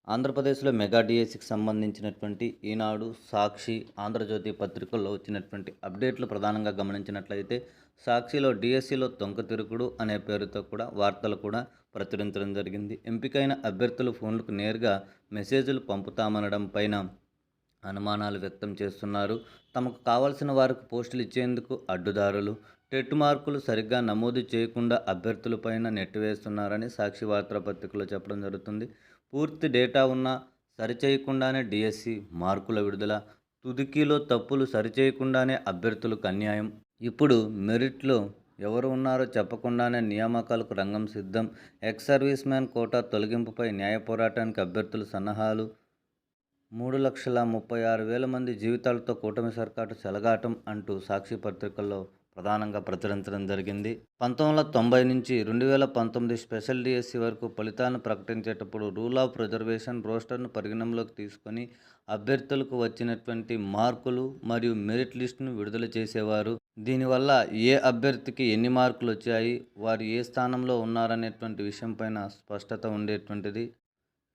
ఆంధ్రప్రదేశ్‌లో మెగా డీఎస్సీకి సంబంధించినటువంటి ఈనాడు, సాక్షి, ఆంధ్రజ్యోతి పత్రికల్లో వచ్చినటువంటి అప్డేట్లు ప్రధానంగా గమనించినట్లయితే, సాక్షిలో డీఎస్సీలో తొంక తిరుగుడు అనే పేరుతో కూడా వార్తలు కూడా ప్రచురించడం జరిగింది. ఎంపికైన అభ్యర్థుల ఫోన్లకు నేరుగా మెసేజ్‌లు పంపుతామనడం పైన అనుమానాలు వ్యక్తం చేస్తున్నారు. తమకు కావాల్సిన వారికి పోస్టులు ఇచ్చేందుకు అడ్డుదారులు, టెట్ మార్కులు సరిగ్గా నమోదు చేయకుండా అభ్యర్థులపైన నెట్టివేస్తున్నారని సాక్షి వార్తాపత్రికలో చెప్పడం జరుగుతుంది. పూర్తి డేటా ఉన్నా సరిచేయకుండానే డీఎస్సీ మార్కుల విడుదల, తుదికీలో తప్పులు సరిచేయకుండానే అభ్యర్థులకు అన్యాయం. ఇప్పుడు మెరిట్లో ఎవరు ఉన్నారో చెప్పకుండానే నియామకాలకు రంగం సిద్ధం. ఎక్స్ సర్వీస్ మ్యాన్ కోటా తొలగింపుపై న్యాయ పోరాటానికి అభ్యర్థులు సన్నాహాలు. 3,36,000 మంది జీవితాలతో కూటమి సర్కారు చెలగాటం అంటూ సాక్షి పత్రికల్లో ప్రధానంగా ప్రచురించడం జరిగింది. 1990 నుంచి 2019 స్పెషల్ డీఎస్సీ వరకు ఫలితాలను ప్రకటించేటప్పుడు రూల్ ఆఫ్ రిజర్వేషన్ రోస్టర్ను పరిగణనలోకి తీసుకొని అభ్యర్థులకు వచ్చినటువంటి మార్కులు మరియు మెరిట్ లిస్టును విడుదల చేసేవారు. దీనివల్ల ఏ అభ్యర్థికి ఎన్ని మార్కులు వచ్చాయి, వారు ఏ స్థానంలో ఉన్నారనేటువంటి విషయంపైన స్పష్టత ఉండేటువంటిది.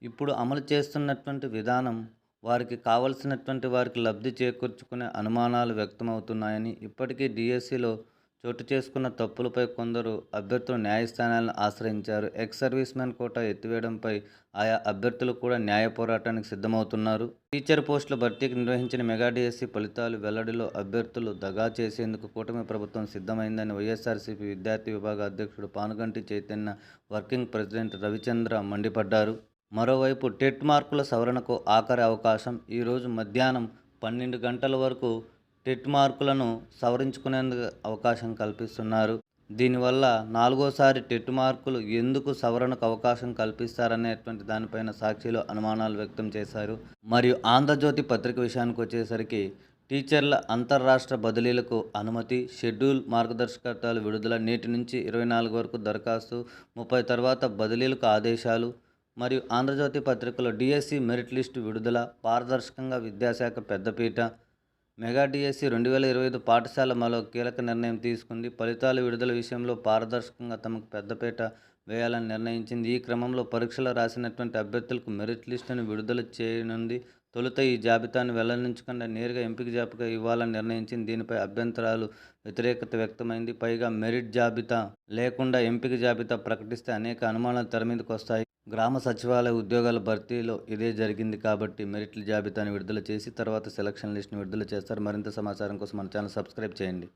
ఇప్పుడు అమలు చేస్తున్నటువంటి విధానం వారికి కావలసినటువంటి వారికి లబ్ధి చేకూర్చుకునే అనుమానాలు వ్యక్తమవుతున్నాయని, ఇప్పటికీ డీఎస్సీలో చోటు చేసుకున్న తప్పులపై కొందరు అభ్యర్థులు న్యాయస్థానాలను ఆశ్రయించారు. ఎక్స్ సర్వీస్ మ్యాన్ కోటా ఎత్తివేయడంపై ఆయా అభ్యర్థులు కూడా న్యాయ పోరాటానికి సిద్ధమవుతున్నారు. టీచర్ పోస్టుల భర్తీకి నిర్వహించిన మెగా డీఎస్సీ ఫలితాలు వెల్లడిలో అభ్యర్థులు దగా చేసేందుకు కూటమి ప్రభుత్వం సిద్ధమైందని వైఎస్ఆర్సీపీ విద్యార్థి విభాగ అధ్యక్షుడు పానుగంటి చైతన్య, వర్కింగ్ ప్రెసిడెంట్ రవిచంద్ర మండిపడ్డారు. మరోవైపు టెట్ మార్కుల సవరణకు ఆఖరి అవకాశం. ఈరోజు మధ్యాహ్నం 12 గంటల వరకు టెట్ మార్కులను సవరించుకునేందుకు అవకాశం కల్పిస్తున్నారు. దీనివల్ల నాలుగోసారి టెట్ మార్కులు ఎందుకు సవరణకు అవకాశం కల్పిస్తారనేటువంటి దానిపైన సాక్షిలో అనుమానాలు వ్యక్తం చేశారు. మరియు ఆంధ్రజ్యోతి పత్రిక విషయానికి వచ్చేసరికి టీచర్ల అంతర్రాష్ట్ర బదిలీలకు అనుమతి, షెడ్యూల్, మార్గదర్శకాలు విడుదల, నేటి నుంచి 24 వరకు దరఖాస్తు, 30 తర్వాత బదిలీలకు ఆదేశాలు. మరియు ఆంధ్రజ్యోతి పత్రికలో డీఎస్సీ మెరిట్ లిస్టు విడుదల, పారదర్శకంగా విద్యాశాఖ పెద్దపీట. మెగా డీఎస్సీ 2025 పాఠశాల మరో కీలక నిర్ణయం తీసుకుంది. ఫలితాల విడుదల విషయంలో పారదర్శకంగా తమకు పెద్దపీట వేయాలని నిర్ణయించింది. ఈ క్రమంలో పరీక్షలు రాసినటువంటి అభ్యర్థులకు మెరిట్ లిస్టును విడుదల చేయనుంది. తొలుత ఈ జాబితాను వెల్లడించకుండా నేరుగా ఎంపిక జాబితా ఇవ్వాలని నిర్ణయించింది. దీనిపై అభ్యంతరాలు, వ్యతిరేకత వ్యక్తమైంది. పైగా మెరిట్ జాబితా లేకుండా ఎంపిక జాబితా ప్రకటిస్తే అనేక అనుమానాలు తెరమీదకు వస్తాయి. గ్రామ సచివాలయ ఉద్యోగాల భర్తీలో ఇదే జరిగింది కాబట్టి మెరిట్ల జాబితాను విడుదల చేసి తర్వాత సెలక్షన్ లిస్టును విడుదల చేస్తారు. మరింత సమాచారం కోసం మన ఛానల్ సబ్స్క్రైబ్ చేయండి.